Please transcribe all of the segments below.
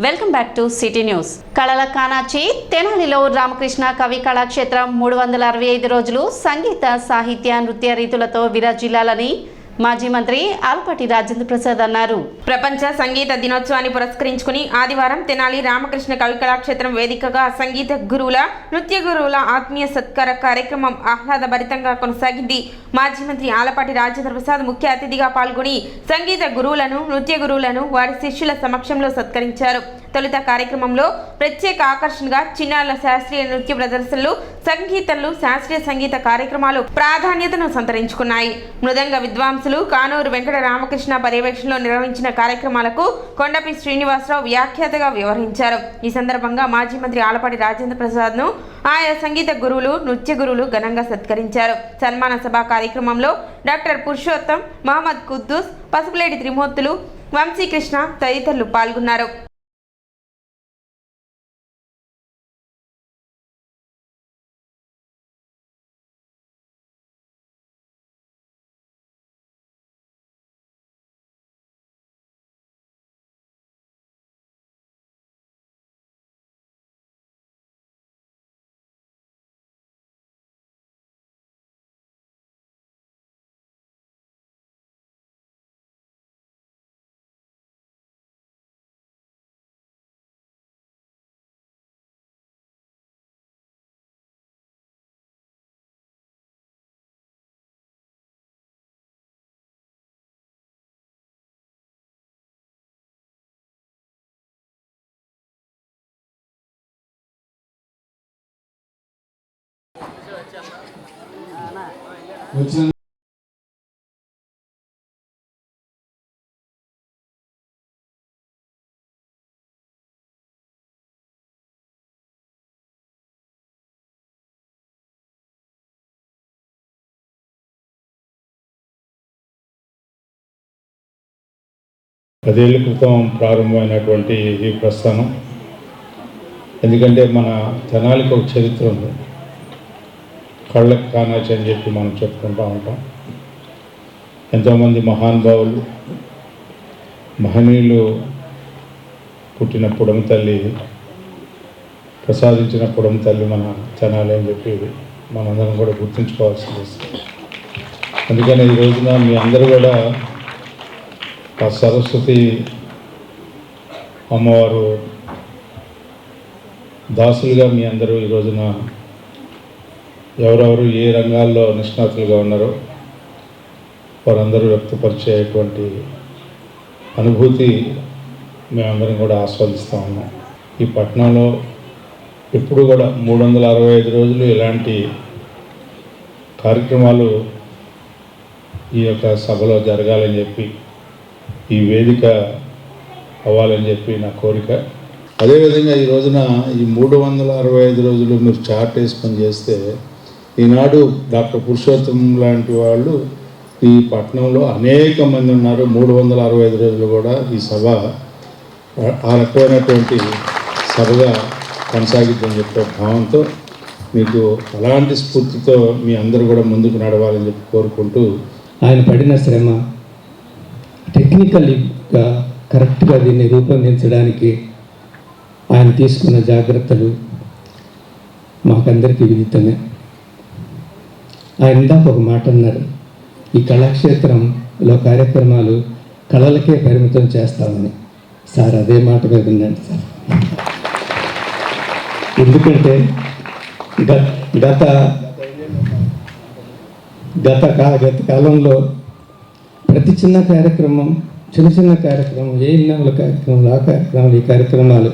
Welcome back to city news. కళల కానాచి తెనాలిలో రామకృష్ణ కవి కళాక్షేత్రం 365 రోజులు సంగీత సాహిత్య నృత్య రీతులతో విరాజిల్లాలని మాజీ మంత్రి ఆలపాటి రాజేంద్ర ప్రసాద్ అన్నారు. ప్రపంచ సంగీత దినోత్సవాన్ని పురస్కరించుకుని ఆదివారం తెనాలి రామకృష్ణ కవి కళాక్షేత్రం వేదికగా సంగీత గురువుల నృత్య గురువుల ఆత్మీయ సత్కార కార్యక్రమం ఆహ్లాదభరితంగా కొనసాగింది. మాజీ మంత్రి ఆలపాటి రాజేంద్ర ప్రసాద్ ముఖ్య అతిథిగా పాల్గొని సంగీత గురువులను నృత్య గురువులను వారి శిష్యుల సమక్షంలో సత్కరించారు. తొలుత కార్యక్రమంలో ప్రత్యేక ఆకర్షణగా చిన్నారుల శాస్త్రీయ నృత్య ప్రదర్శనలు, సంగీతంలో శాస్త్రీయ సంగీత కార్యక్రమాలు ప్రాధాన్యతను సంతరించుకున్నాయి. మృదంగ విద్వాంసులు కానూరు వెంకట రామకృష్ణ పర్యవేక్షణలో నిర్వహించిన కార్యక్రమాలకు కొండపి శ్రీనివాసరావు వ్యాఖ్యాతగా వ్యవహరించారు. ఈ సందర్భంగా మాజీ మంత్రి ఆలపాటి రాజేంద్ర ప్రసాద్ ను ఆయా సంగీత గురువులు నృత్య గురువులు ఘనంగా సత్కరించారు. సన్మాన సభ కార్యక్రమంలో డాక్టర్ పురుషోత్తం, మహమ్మద్ కుద్దూస్, పసుపులేటి త్రిమూర్తులు, వంశీకృష్ణ తదితరులు పాల్గొన్నారు. పదేళ్ల క్రితం ప్రారంభమైనటువంటి ఈ ప్రస్థానం, ఎందుకంటే మన తెనాలికి ఒక చరిత్ర ఉంది. కళ్ళకు కానాచి అని చెప్పి మనం చెప్పుకుంటూ ఉంటాం. ఎంతోమంది మహానుభావులు మహనీయులు పుట్టిన పుడమ తల్లి, ప్రసాదించిన పుడమ తల్లి మన తెనాలి అని చెప్పి మనందరం కూడా గుర్తుంచుకోవాల్సింది వస్తుంది. అందుకని ఈ రోజున మీ అందరూ కూడా ఆ సరస్వతి అమ్మవారు దాసులుగా మీ అందరూ ఈ రోజున ఎవరెవరు ఏ రంగాల్లో నిష్ణాతులుగా ఉన్నారో వారందరూ వ్యక్తపరిచేటువంటి అనుభూతి మేమందరం కూడా ఆస్వాదిస్తూ ఉన్నాం. ఈ పట్టణంలో ఎప్పుడు కూడా 365 రోజులు ఇలాంటి కార్యక్రమాలు ఈ యొక్క సభలో జరగాలని చెప్పి, ఈ వేదిక అవ్వాలని చెప్పి నా కోరిక. అదేవిధంగా ఈ రోజున ఈ 365 రోజులు మీరు చార్ట్ వేసుకొని చేస్తే, ఈనాడు డాక్టర్ పురుషోత్తం లాంటి వాళ్ళు ఈ పట్టణంలో అనేక మంది ఉన్నారు. 365 రోజులు కూడా ఈ సభ ఆ రకమైనటువంటి సభగా కొనసాగిద్దని చెప్పే భావంతో మీకు అలాంటి స్ఫూర్తితో మీ అందరూ కూడా ముందుకు నడవాలని చెప్పి కోరుకుంటూ, ఆయన పడిన శ్రమ, టెక్నికల్గా కరెక్ట్గా దీన్ని రూపొందించడానికి ఆయన తీసుకున్న జాగ్రత్తలు మాకందరికీ విదితమే. ఆయన ఇందాక ఒక మాట అన్నారు, ఈ కళాక్షేత్రంలో కార్యక్రమాలు కళలకే పరిమితం చేస్తామని. సార్ అదే మాట మీద ఉందండి సార్. ఎందుకంటే గత కాలంలో ప్రతి చిన్న కార్యక్రమం, చిన్న కార్యక్రమం, ఏ ఇన్నముల కార్యక్రమాలు, ఆ కార్యక్రమాలు, ఈ కార్యక్రమాలు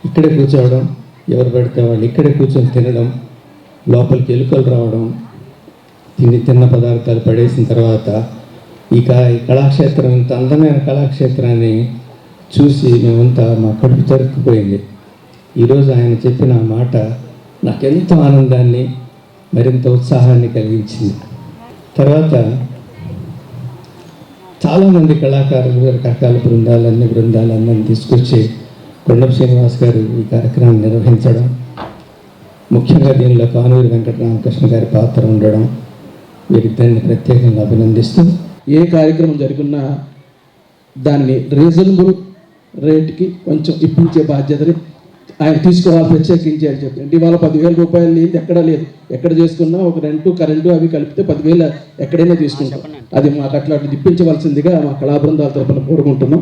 ఇక్కడే కూర్చోవడం, ఎవరు పడితే వాళ్ళు ఇక్కడే కూర్చొని తినడం, లోపలికి ఎలుకలు రావడం, తిన్న పదార్థాలు పడేసిన తర్వాత ఈ కళాక్షేత్రం, ఇంత అందమైన కళాక్షేత్రాన్ని చూసి మేమంతా మా కడుపు తరుక్కుపోయింది. ఈరోజు ఆయన చెప్పిన మాట నాకెంతో ఆనందాన్ని, మరింత ఉత్సాహాన్ని కలిగించింది. తర్వాత చాలామంది కళాకారులు, రకరకాల బృందాలన్నీ తీసుకొచ్చి కొండపి శ్రీనివాస్ గారు ఈ కార్యక్రమాన్ని నిర్వహించడం, ముఖ్యంగా దీనిలో కానూరు వెంకట రామకృష్ణ గారి పాత్ర ఉండడం, వీరిద్దరిని ప్రత్యేకంగా అభినందిస్తూ, ఏ కార్యక్రమం జరుగున్నా దాన్ని రీజనబుల్ రేటుకి కొంచెం ఇప్పించే బాధ్యతని ఆయన తీసుకోవాలి, ప్రత్యేకించి అని చెప్పి. అంటే ఇవాళ 10,000 రూపాయలు లేదు, ఎక్కడా లేదు. ఎక్కడ చేసుకున్నా ఒక రెంటు కరెంటు అవి కలిపితే 10,000 ఎక్కడైనా తీసుకుంటాం. అది మాకు అట్లాంటిది ఇప్పించవలసిందిగా మా కళా బృందాల తరఫున కోరుకుంటున్నాం.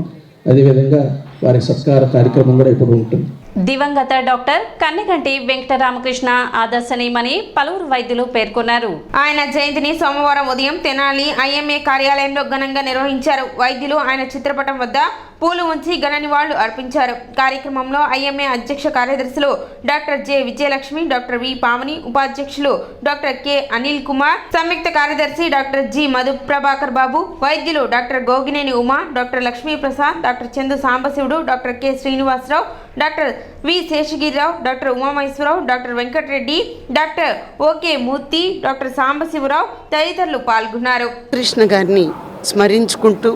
అదేవిధంగా వారి సత్కార కార్యక్రమం కూడా ఇప్పుడు ఉంటుంది. దివంగత డాక్టర్ కన్నెగంటి వెంకటరామకృష్ణ ఆదర్శనీయమని పలువురు వైద్యులు పేర్కొన్నారు. ఆయన జయంతిని సోమవారం ఉదయం తెనాలి ఐఎంఏ కార్యాలయంలో ఘనంగా నిర్వహించారు. వైద్యులు ఆయన చిత్రపటం వద్ద పూలు ఉంచి ఘన నివాళులు అర్పించారు. కార్యక్రమంలో ఐఎంఏ అధ్యక్ష కార్యదర్శులు doctor J Vijayalakshmi, doctor V Pavani, ఉపాధ్యక్షులు డాక్టర్ కె అనిల్ కుమార్, సంయుక్త కార్యదర్శి డాక్టర్ జి మధు ప్రభాకర్ బాబు, వైద్యులు doctor Gogineni Uma, doctor Lakshmi Prasad, doctor Chandu Sambasivudu, doctor K Srinivasarao, doctor V Seshagirirao, doctor Umamaheswararao, doctor Venkatareddy, doctor O K Murthy, doctor Sambasivarao తదితరులు పాల్గొన్నారు. కృష్ణ గారిని స్మరించుకుంటూ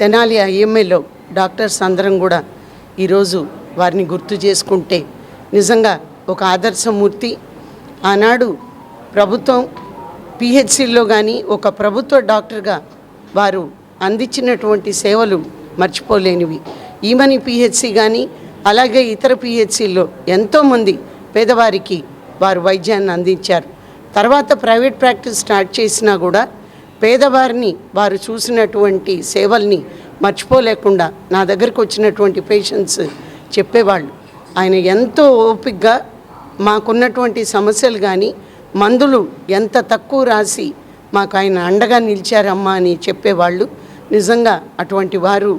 తెనాలి ఐఎంఏలో డాక్టర్స్ అందరం కూడా ఈరోజు వారిని గుర్తు చేసుకుంటే నిజంగా ఒక ఆదర్శమూర్తి. ఆనాడు ప్రభుత్వం పిహెచ్సిలో కానీ ఒక ప్రభుత్వ డాక్టర్గా వారు అందించినటువంటి సేవలు మర్చిపోలేనివి. ఈమని పిహెచ్సి కానీ అలాగే ఇతర పిహెచ్సిల్లో ఎంతోమంది పేదవారికి వారు వైద్యాన్ని అందించారు. తర్వాత ప్రైవేట్ ప్రాక్టీస్ స్టార్ట్ చేసినా కూడా పేదవారిని వారు చూసినటువంటి సేవల్ని మర్చిపోలేకుండా నా దగ్గరకు వచ్చినటువంటి పేషెంట్స్ చెప్పేవాళ్ళు. ఆయన ఎంతో ఓపికగా మాకున్నటువంటి సమస్యలు కానీ మందులు ఎంత తక్కువ రాసి మాకు ఆయన అండగా నిలిచారమ్మా అని చెప్పేవాళ్ళు. నిజంగా అటువంటి వారు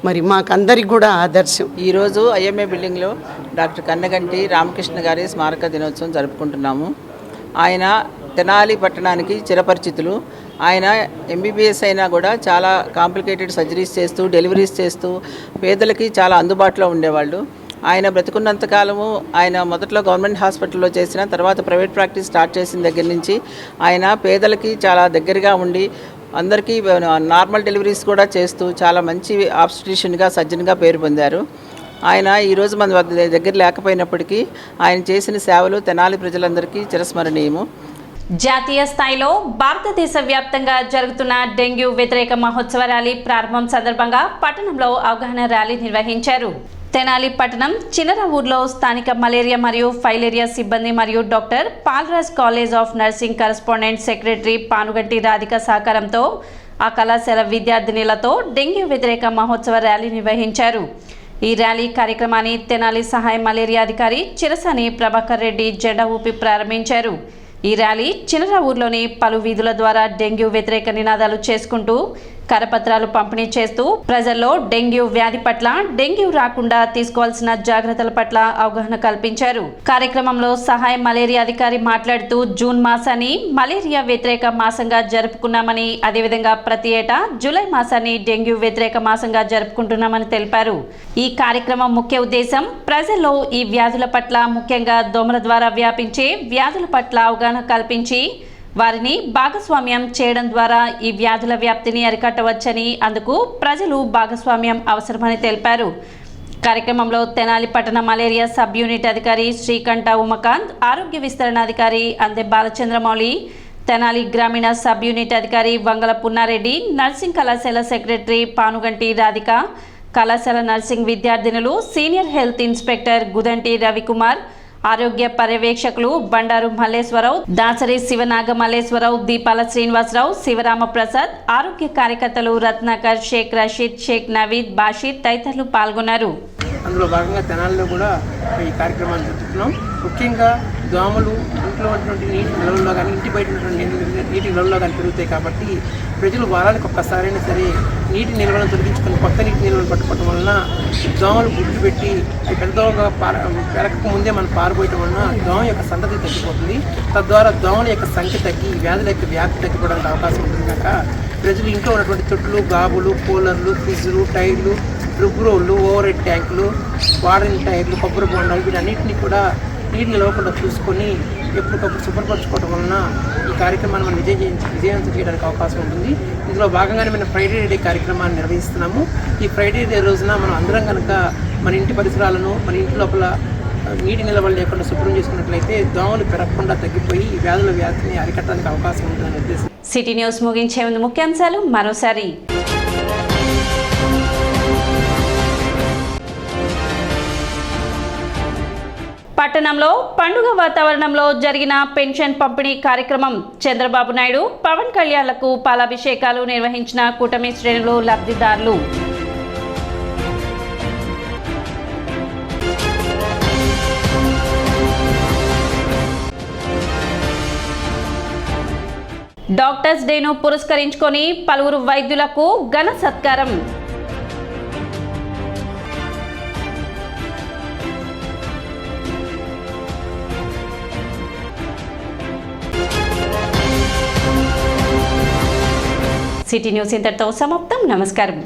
మరి మాకందరికి కూడా ఆదర్శం. ఈరోజు ఐఎంఏ బిల్డింగ్లో డాక్టర్ కన్నెగంటి రామకృష్ణ గారి స్మారక దినోత్సవం జరుపుకుంటున్నాము. ఆయన తెనాలి పట్టణానికి చిరపరిచితులు. ఆయన ఎంబీబీఎస్ అయినా కూడా చాలా కాంప్లికేటెడ్ సర్జరీస్ చేస్తూ డెలివరీస్ చేస్తూ పేదలకి చాలా అందుబాటులో ఉండేవాళ్ళు. ఆయన బ్రతుకున్నంతకాలము ఆయన మొదట్లో గవర్నమెంట్ హాస్పిటల్లో చేసిన తర్వాత ప్రైవేట్ ప్రాక్టీస్ స్టార్ట్ చేసిన దగ్గర నుంచి ఆయన పేదలకి చాలా దగ్గరగా ఉండి అందరికీ నార్మల్ డెలివరీస్ కూడా చేస్తూ చాలా మంచి ఆబ్స్టిషియన్గా సర్జన్గా పేరు పొందారు. ఆయన ఈరోజు మన దగ్గర లేకపోయినప్పటికీ ఆయన చేసిన సేవలు తెనాలి ప్రజలందరికీ చిరస్మరణీయము. జాతీయ స్థాయిలో భారతదేశ వ్యాప్తంగా జరుగుతున్న డెంగ్యూ వ్యతిరేక మహోత్సవ ర్యాలీ ప్రారంభం సందర్భంగా పట్టణంలో అవగాహన ర్యాలీ నిర్వహించారు. తెనాలి పట్టణం చిన్నరవూరులో స్థానిక మలేరియా మరియు ఫైలేరియా సిబ్బంది మరియు doctor Paulraj college of nursing correspondent secretary Panuganti Radhika సహకారంతో ఆ కళాశాల విద్యార్థినులతో డెంగ్యూ వ్యతిరేక మహోత్సవ ర్యాలీ నిర్వహించారు. ఈ ర్యాలీ కార్యక్రమాన్ని తెనాలి సహాయ మలేరియా అధికారి చిరసాని ప్రభాకర్ రెడ్డి జెండా ఊపి ప్రారంభించారు. ఈ ర్యాలీ చిన్నరవూరులోని పలు వీధుల ద్వారా డెంగ్యూ వ్యతిరేక నినాదాలు చేసుకుంటూ కరపత్రాలు పంపిణీ చేస్తూ ప్రజల్లో డెంగ్యూ వ్యాధి పట్ల డెంగ్యూ రాకుండా తీసుకోవాల్సిన జాగ్రత్తల పట్ల అవగాహన కల్పించారు. కార్యక్రమంలో సహాయ మలేరియా అధికారి మాట్లాడుతూ జూన్ మాసాన్ని మలేరియా వ్యతిరేక మాసంగా జరుపుకున్నామని, అదేవిధంగా ప్రతి ఏటా జూలై మాసాన్ని డెంగ్యూ వ్యతిరేక మాసంగా జరుపుకుంటున్నామని తెలిపారు. ఈ కార్యక్రమం ముఖ్య ఉద్దేశం ప్రజల్లో ఈ వ్యాధుల పట్ల, ముఖ్యంగా దోమల ద్వారా వ్యాపించే వ్యాధుల పట్ల అవగాహన కల్పించి వారిని భాగస్వామ్యం చేయడం ద్వారా ఈ వ్యాధుల వ్యాప్తిని అరికట్టవచ్చని, అందుకు ప్రజలు భాగస్వామ్యం అవసరమని తెలిపారు. కార్యక్రమంలో తెనాలి పట్టణ మలేరియా సబ్ యూనిట్ అధికారి శ్రీకంఠ ఉమాకాంత్, ఆరోగ్య విస్తరణ అధికారి అందే బాలచంద్రమౌళి, తెనాలి గ్రామీణ సబ్ యూనిట్ అధికారి వంగల పున్నారెడ్డి, నర్సింగ్ కళాశాల సెక్రటరీ పానుగంటి రాధిక, కళాశాల నర్సింగ్ విద్యార్థినులు, senior health inspector Gudanti Ravikumar, ఆరోగ్య పర్యవేక్షకులు బండారు మల్లేశ్వరరావు, దాసరి శివనాగ మల్లేశ్వరరావు, దీపాల శ్రీనివాసరావు, శివరామ ప్రసాద్, ఆరోగ్య కార్యకర్తలు రత్నాకర్, షేక్ రషీద్, షేక్ నవీద్, బాషీద్ తదితరులు పాల్గొన్నారు. అందులో భాగంగా తెనాలిలో కూడా ఈ కార్యక్రమాన్ని జరుపుతున్నాం. ముఖ్యంగా దోమలు ఇంట్లో ఉన్నటువంటి నీటి నిల్వల్లో కానీ ఇంటి బయట ఉన్నటువంటి నీటి నిల్వల్లో కానీ పెరుగుతాయి. కాబట్టి ప్రజలు వారానికి ఒక్కసారైనా సరే నీటి నిల్వలను తొలగించుకొని కొత్త నీటి నిల్వలు పట్టుకోవడం వలన దోమలు గుడ్లు పెట్టి పెద్దగా పెరగక ముందే మనం పారిపోయటం వలన దోమ యొక్క సంతతి తగ్గిపోతుంది. తద్వారా దోమల యొక్క సంఖ్య తగ్గి వ్యాధుల యొక్క వ్యాప్తి తగ్గిపోవడానికి అవకాశం ఉంటుంది. కనుక ప్రజలు ఇంట్లో ఉన్నటువంటి తొట్టులు, గాబులు, కూలర్లు, ఫ్రిడ్జ్లు, టైర్లు, రుగ్రోళ్ళు, ఓవర్ హెడ్ ట్యాంకులు, వాడని టైర్లు, కొబ్బరి బొండాలు వీటన్నిటిని కూడా నీరు నిలవకుండా చూసుకొని ఎప్పటికప్పుడు శుభ్రపరచుకోవడం వలన ఈ కార్యక్రమాన్ని మనం విజయవంతం చేయడానికి అవకాశం ఉంటుంది. ఇందులో భాగంగానే మనం ఫ్రైడే డే కార్యక్రమాన్ని నిర్వహిస్తున్నాము. ఈ ఫ్రైడే డే రోజున మనం అందరం కనుక మన ఇంటి పరిసరాలను, మన ఇంటి లోపల నీటి నిల్వలు లేకుండా శుభ్రం చేసుకున్నట్లయితే దోమలు పెరగకుండా తగ్గిపోయి ఈ వ్యాధుల వ్యాధిని అరికట్టడానికి అవకాశం ఉంటుందని ఉద్దేశం. సిటీ న్యూస్ ముగించే ముందు ముఖ్యాంశాలు మరోసారి. పట్టణంలో పండుగ వాతావరణంలో జరిగిన పెన్షన్ పంపిణీ కార్యక్రమం. చంద్రబాబు నాయుడు, పవన్ కళ్యాణ్లకు పాలాభిషేకాలు నిర్వహించిన కూటమి శ్రేణులు, లబ్ధిదారులు. డాక్టర్స్ డేను పురస్కరించుకొని పలువురు వైద్యులకు ఘన సత్కారం. సిటీ న్యూస్ ఇంతటితో సమాప్తం. నమస్కారం.